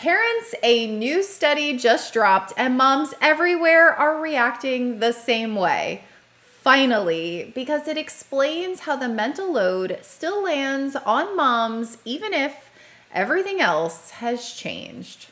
Parents, a new study just dropped, and moms everywhere are reacting the same way. Finally, because it explains how the mental load still lands on moms even if everything else has changed.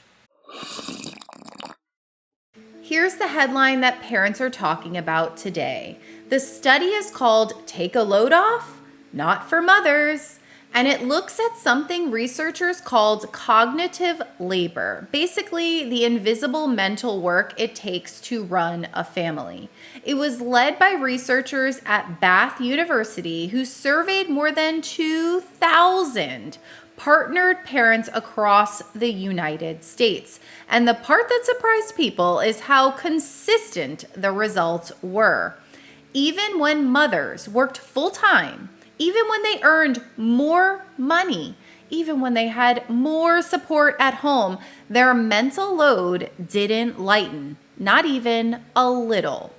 Here's the headline that parents are talking about today. The study is called Take a Load Off? Not for Mothers. And it looks at something researchers called cognitive labor, basically the invisible mental work it takes to run a family. It was led by researchers at Bath University who surveyed more than 2,000 partnered parents across the United States. And the part that surprised people is how consistent the results were. Even when mothers worked full time, even when they earned more money, even when they had more support at home, their mental load didn't lighten, not even a little.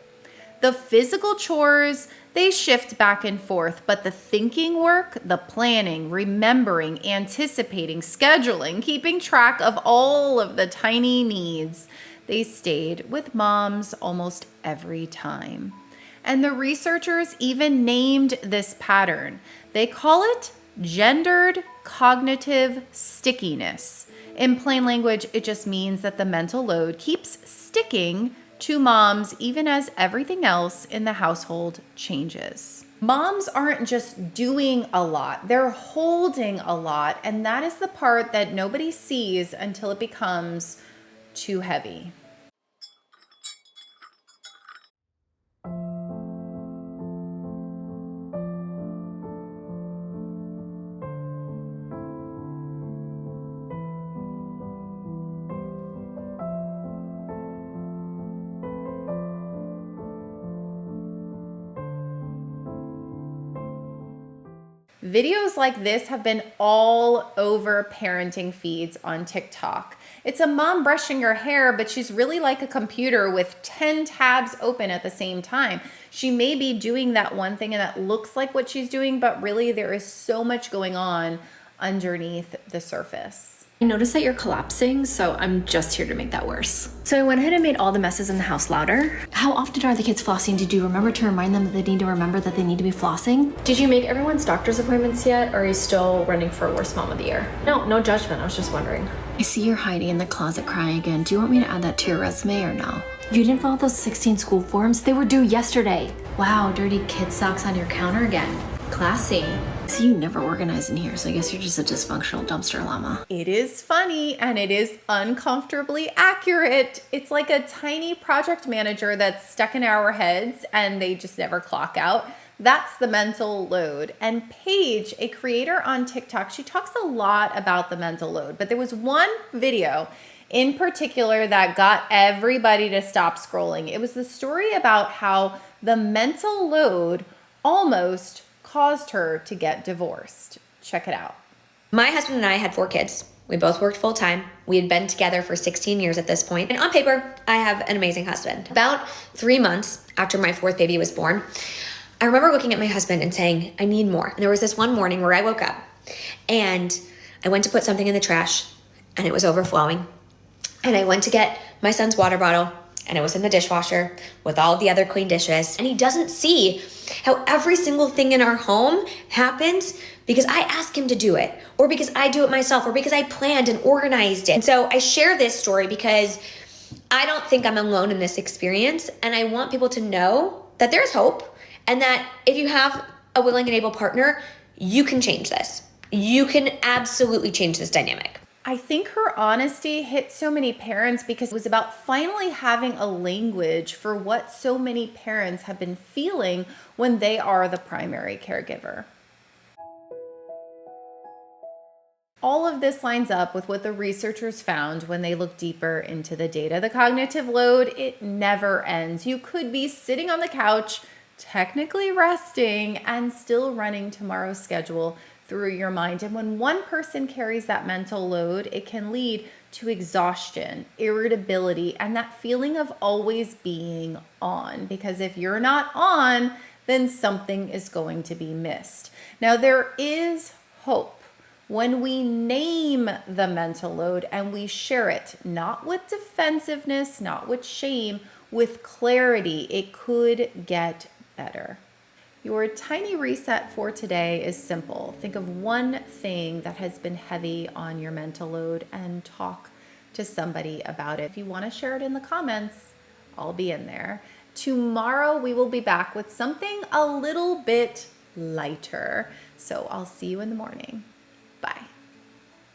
The physical chores, they shift back and forth, but the thinking work, the planning, remembering, anticipating, scheduling, keeping track of all of the tiny needs, they stayed with moms almost every time. And the researchers even named this pattern. They call it gendered cognitive stickiness. In plain language, it just means that the mental load keeps sticking to moms even as everything else in the household changes. Moms aren't just doing a lot, they're holding a lot, and that is the part that nobody sees until it becomes too heavy. Videos like this have been all over parenting feeds on TikTok. It's a mom brushing her hair, but she's really like a computer with 10 tabs open at the same time. She may be doing that one thing and that looks like what she's doing, but really there is so much going on underneath the surface. I noticed that you're collapsing, so I'm just here to make that worse. So I went ahead and made all the messes in the house louder. How often are the kids flossing? Did you remember to remind them that they need to remember that they need to be flossing? Did you make everyone's doctor's appointments yet, or are you still running for worst mom of the year? No judgment, I was just wondering. I see you're hiding in the closet crying again. Do you want me to add that to your resume or no? You didn't fill out those 16 school forms? They were due yesterday. Wow, dirty kid socks on your counter again. Classy. So you never organize in here, so I guess you're just a dysfunctional dumpster llama. It is funny and it is uncomfortably accurate. It's like a tiny project manager that's stuck in our heads and they just never clock out. That's the mental load. And Paige, a creator on TikTok, she talks a lot about the mental load, but there was one video in particular that got everybody to stop scrolling. It was the story about how the mental load almost caused her to get divorced. Check it out. My husband and I had 4 kids. We both worked full time. We had been together for 16 years at this point. And on paper, I have an amazing husband. About 3 months after my 4th baby was born, I remember looking at my husband and saying, I need more. And there was this one morning where I woke up and I went to put something in the trash and it was overflowing. And I went to get my son's water bottle and it was in the dishwasher with all the other clean dishes. And he doesn't see how every single thing in our home happens because I ask him to do it, or because I do it myself, or because I planned and organized it. And so I share this story because I don't think I'm alone in this experience. And I want people to know that there's hope and that if you have a willing and able partner, you can change this. You can absolutely change this dynamic. I think her honesty hit so many parents because it was about finally having a language for what so many parents have been feeling when they are the primary caregiver. All of this lines up with what the researchers found when they looked deeper into the data. The cognitive load, it never ends. You could be sitting on the couch, technically resting, and still running tomorrow's schedule through your mind. And when one person carries that mental load, it can lead to exhaustion, irritability, and that feeling of always being on. Because if you're not on, then something is going to be missed. Now, there is hope. When we name the mental load and we share it, not with defensiveness, not with shame, with clarity, it could get better. Your tiny reset for today is simple. Think of one thing that has been heavy on your mental load and talk to somebody about it. If you want to share it in the comments, I'll be in there. Tomorrow we will be back with something a little bit lighter. So I'll see you in the morning. Bye.